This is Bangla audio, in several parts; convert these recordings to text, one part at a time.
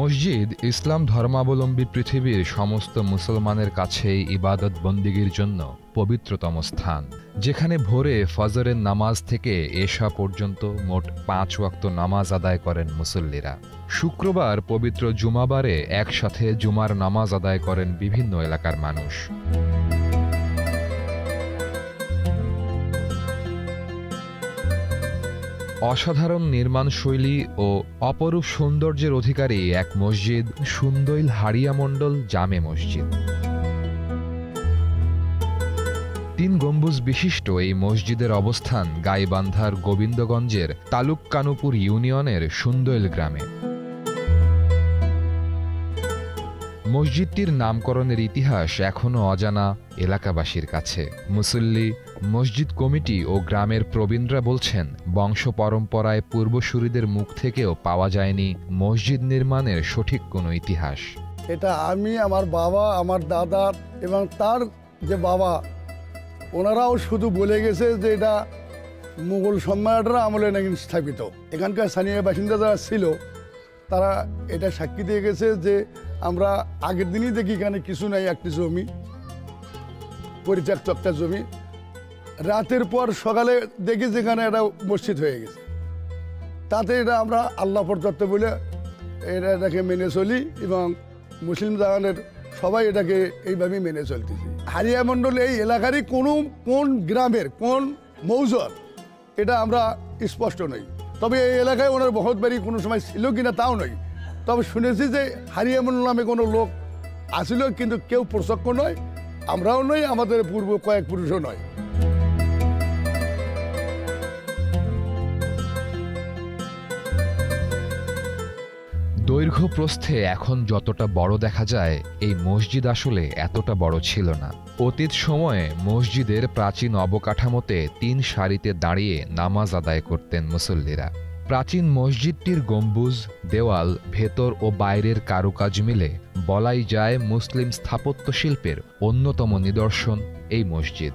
মসজিদ ইসলাম ধর্মাবলম্বী পৃথিবীর সমস্ত মুসলমানের কাছেই ইবাদত বন্দিগির জন্য পবিত্রতম স্থান, যেখানে ভোরে ফজরের নামাজ থেকে এশা পর্যন্ত মোট ৫ ওয়াক্ত নামাজ আদায় করেন মুসল্লিরা। শুক্রবার পবিত্র জুমাবারে একসাথে জুমার নামাজ আদায় করেন বিভিন্ন এলাকার মানুষ। অসাধারণ নির্মাণশৈলী ও অপরূপ সৌন্দর্যের অধিকারী এক মসজিদ সুন্দইল হাড়িয়া মণ্ডল জামে মসজিদ। ৩ গম্বুজ বিশিষ্ট এই মসজিদের অবস্থান গাইবান্ধার গোবিন্দগঞ্জের তালুক-কানুপুর ইউনিয়নের সুন্দইল গ্রামে। মসজিদটির নামকরণের ইতিহাস এখনও অজানা এলাকাবাসীর কাছে। মুসল্লি, মসজিদ কমিটি ও গ্রামের প্রবীণরা বলছেন, বংশ পরম্পরায় পূর্বসূরিদের মুখ থেকেও পাওয়া যায়নি মসজিদ নির্মাণের সঠিক কোনো ইতিহাস। এটা আমি, আমার বাবা, আমার দাদা এবং তার যে বাবা, ওনারাও শুধু বলে গেছে যে এটা মুঘল সম্রাটরা আমলে নাকি স্থাপিত। এখানকার স্থানীয় বাসিন্দা যারা ছিল তারা এটা সাক্ষী দিয়ে গেছে যে আমরা আগের দিনই দেখি এখানে কিছু নাই, একটি জমি, পরিত্যক্ত একটা জমি। রাতের পর সকালে দেখি যেখানে এটা মসজিদ হয়ে গেছে। তাতে এটা আমরা আল্লাহ প্রদত্ত বলে এটাকে মেনে চলি এবং মুসলিম জাহানের সবাই এটাকে এইভাবেই মেনে চলতেছি। হাড়িয়া মণ্ডল এই এলাকারই কোন গ্রামের কোন মৌজার এটা আমরা স্পষ্ট নই, তবে এই এলাকায় ওনার বহুত বাড়ি কোনো সময় ছিল কিনা তাও নয়। তবে শুনেছি যে হাড়িয়া মণ্ডল নামে কোনো লোক আসিল, কিন্তু কেউ প্রত্যক্ষ নয়, আমরাও নই, আমাদের পূর্ব কয়েক পুরুষও নয়। দৈর্ঘ্য প্রস্থে এখন যতটা বড় দেখা যায়, এই মসজিদ আসলে এতটা বড় ছিল না। অতীত সময়ে মসজিদের প্রাচীন অবকাঠামোতে ৩ সারিতে দাঁড়িয়ে নামাজ আদায় করতেন মুসল্লিরা। প্রাচীন মসজিদটির গম্বুজ, দেওয়াল, ভেতর ও বাইরের কারুকাজ মিলে বলাই যায় মুসলিম স্থাপত্য শিল্পের অন্যতম নিদর্শন এই মসজিদ।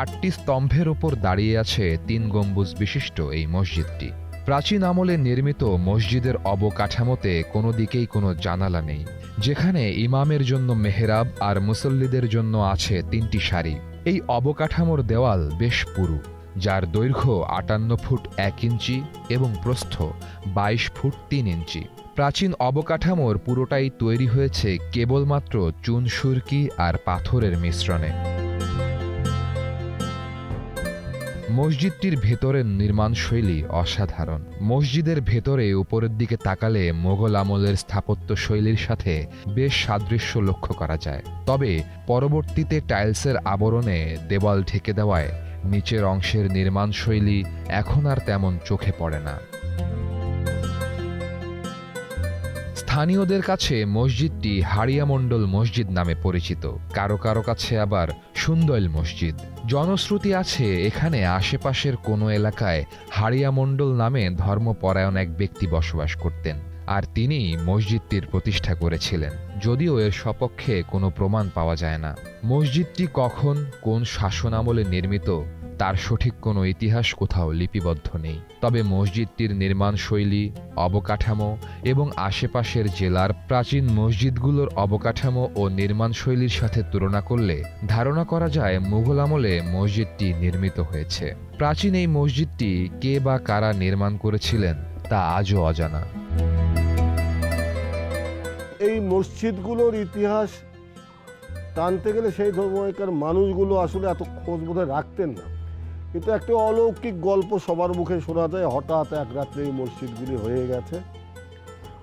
৮টি স্তম্ভের ওপর দাঁড়িয়ে আছে ৩ গম্বুজ বিশিষ্ট এই মসজিদটি। প্রাচীন আমলে নির্মিত মসজিদের অবকাঠামোতে কোনো দিকেই কোনো জানালা নেই, যেখানে ইমামের জন্য মেহরাব আর মুসল্লিদের জন্য আছে ৩টি সারি। এই অবকাঠামোর দেওয়াল বেশ পুরু, যার দৈর্ঘ্য ৫৮ ফুট ১ ইঞ্চি এবং প্রস্থ ২২ ফুট ৩ ইঞ্চি। প্রাচীন অবকাঠামোর পুরোটাই তৈরি হয়েছে কেবলমাত্র চুন সুরকি আর পাথরের মিশ্রণে। মসজিদটির ভেতরের নির্মাণশৈলী অসাধারণ। মসজিদের ভেতরে উপরের দিকে তাকালে মোগল আমলের স্থাপত্য শৈলীর সাথে বেশ সাদৃশ্য লক্ষ্য করা যায়। তবে পরবর্তীতে টাইলসের আবরণে দেওয়াল ঢেকে দেওয়ায় নিচের অংশের নির্মাণশৈলী এখন আর তেমন চোখে পড়ে না। স্থানীয়দের কাছে মসজিদটি হাড়িয়া মণ্ডল মসজিদ নামে পরিচিত, কারো কারো কাছে আবার সুন্দইল মসজিদ। জনশ্রুতি আছে এখানে আশেপাশের কোনো এলাকায় হাড়িয়া মণ্ডল নামে ধর্মপরায়ণ এক ব্যক্তি বসবাস করতেন, আর তিনি মসজিদটির প্রতিষ্ঠা করেছিলেন, যদিও এর সপক্ষে কোনো প্রমাণ পাওয়া যায় না। মসজিদটি কখন কোন শাসন আমলে নির্মিত তার সঠিক কোনো ইতিহাস কোথাও লিপিবদ্ধ নেই। তবে মসজিদটির নির্মাণশৈলী, অবকাঠামো এবং আশেপাশের জেলার প্রাচীন মসজিদগুলোর অবকাঠামো ও নির্মাণশৈলীর সাথে তুলনা করলে ধারণা করা যায় মুঘল আমলে মসজিদটি নির্মিত হয়েছে। প্রাচীন এই মসজিদটি কে বা কারা নির্মাণ করেছিলেন তা আজও অজানা। এই মসজিদগুলোর ইতিহাস টানতে গেলে সেই সময়কার মানুষগুলো আসলে এত খোঁজ বোধহয় রাখতেন না, কিন্তু একটা অলৌকিক গল্প সবার মুখে শোনা যায়, হঠাৎ এক রাত্রে এই মসজিদগুলি হয়ে গেছে।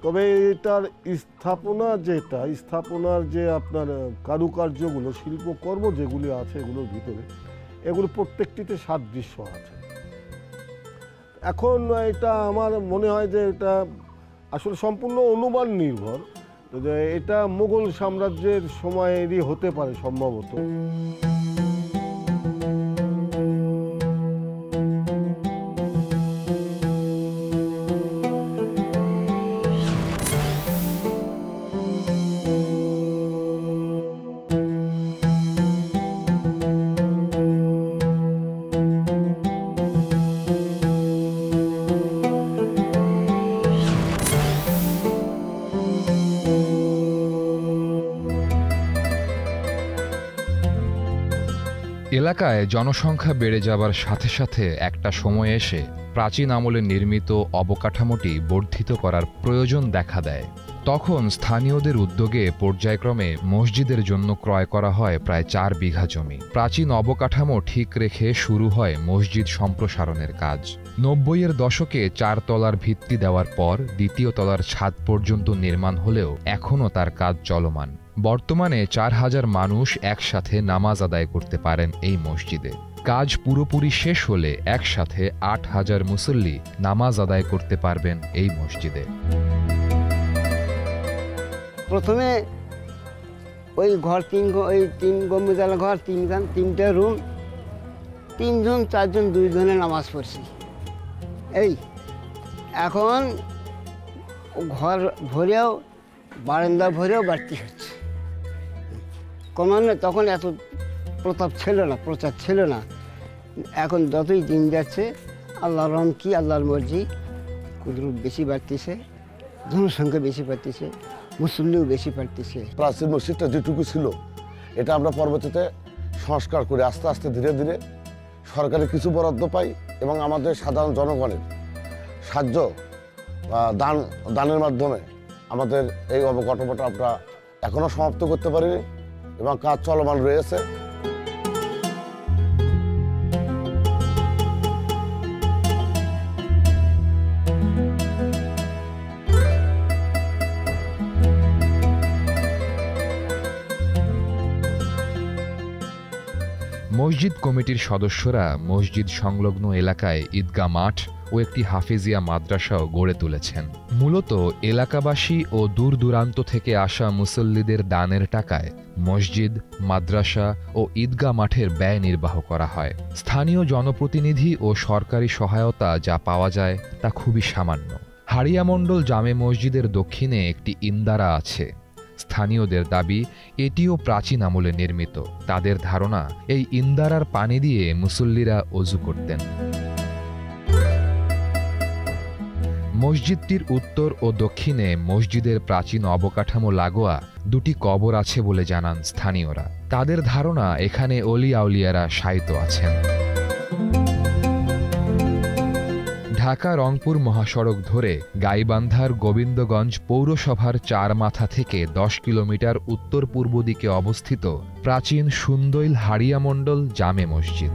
তবে এটার স্থাপনার যে আপনার কারুকার্যগুলো, শিল্পকর্ম যেগুলি আছে এগুলোর ভিতরে, এগুলো প্রত্যেকটিতে সাদৃশ্য আছে। এখন এটা আমার মনে হয় যে এটা আসলে সম্পূর্ণ অনুমান নির্ভর, যে এটা মুঘল সাম্রাজ্যের সময়েরই হতে পারে সম্ভবত। এলাকায় জনসংখ্যা বেড়ে যাবার সাথে সাথে একটা সময় এসে প্রাচীন আমলে নির্মিত অবকাঠামোটি বর্ধিত করার প্রয়োজন দেখা দেয়। তখন স্থানীয়দের উদ্যোগে পর্যায়ক্রমে মসজিদের জন্য ক্রয় করা হয় প্রায় 4 বিঘা জমি। প্রাচীন অবকাঠামো ঠিক রেখে শুরু হয় মসজিদ সম্প্রসারণের কাজ। 90-এর দশকে 4 তলার ভিত্তি দেওয়ার পর 2য় তলার ছাদ পর্যন্ত নির্মাণ হলেও এখনও তার কাজ চলমান। বর্তমানে 4000 মানুষ একসাথে নামাজ আদায় করতে পারেন এই মসজিদে। কাজ পুরোপুরি শেষ হলে একসাথে 8000 মুসল্লি নামাজ আদায় করতে পারবেন এই মসজিদে। প্রথমে ওই ঘর তিন গম্বুজওয়ালা ঘর, 3টা রুম, 3 জন 4 জন 2 জনে নামাজ পড়ছি। এখন ঘর ভরেও বারান্দা ভরেও বাড়তি হচ্ছে। কমানো তখন এত প্রতাপ ছিল না, প্রচার ছিল না। এখন যতই দিন যাচ্ছে আল্লাহর রহম কি, আল্লাহর মর্জি, কুদরত বেশি বাড়তেছে, জনসংখ্যা বেশি বাড়তেছে, মুসল্লিও বেশি বাড়তেছে। প্রাচীন মসজিদটা যেটুকু ছিল এটা আমরা পরবর্তীতে সংস্কার করে আস্তে আস্তে ধীরে ধীরে সরকারি কিছু বরাদ্দ পাই এবং আমাদের সাধারণ জনগণের সাহায্য দানের মাধ্যমে আমাদের এই অবকাঠামোটা আমরা এখনও সমাপ্ত করতে পারিনি এবং কাজ চলমান রয়েছে। মসজিদ কমিটির সদস্যরা মসজিদ সংলগ্ন এলাকায় ঈদগাহ মাঠ ও একটি হাফেজিয়া মাদ্রাসাও গড়ে তুলেছেন। মূলত এলাকাবাসী ও দূর দূরান্ত থেকে আসা মুসল্লিদের দানের টাকায় মসজিদ, মাদ্রাসা ও ঈদগাহ মাঠের ব্যয় নির্বাহ করা হয়। স্থানীয় জনপ্রতিনিধি ও সরকারি সহায়তা যা পাওয়া যায় তা খুবই সামান্য। হাড়িয়ামণ্ডল জামে মসজিদের দক্ষিণে একটি ইন্দারা আছে। স্থানীয়দের দাবি এটিও প্রাচীন আমলে নির্মিত। তাদের ধারণা এই ইন্দারার পানি দিয়ে মুসল্লিরা ওযু করতেন। মসজিদটির উত্তর ও দক্ষিণে মসজিদের প্রাচীন অবকাঠামো লাগোয়া 2টি কবর আছে বলে জানান স্থানীয়রা। তাদের ধারণা এখানে অলি আউলিয়ারা শায়িত আছেন। ঢাকা রংপুর মহাসড়ক ধরে গাইবান্ধার গোবিন্দগঞ্জ পৌরসভার 4 মাথা থেকে 10 কিলোমিটার উত্তর পূর্ব দিকে অবস্থিত প্রাচীন সুন্দইল হাড়িয়ামণ্ডল জামে মসজিদ।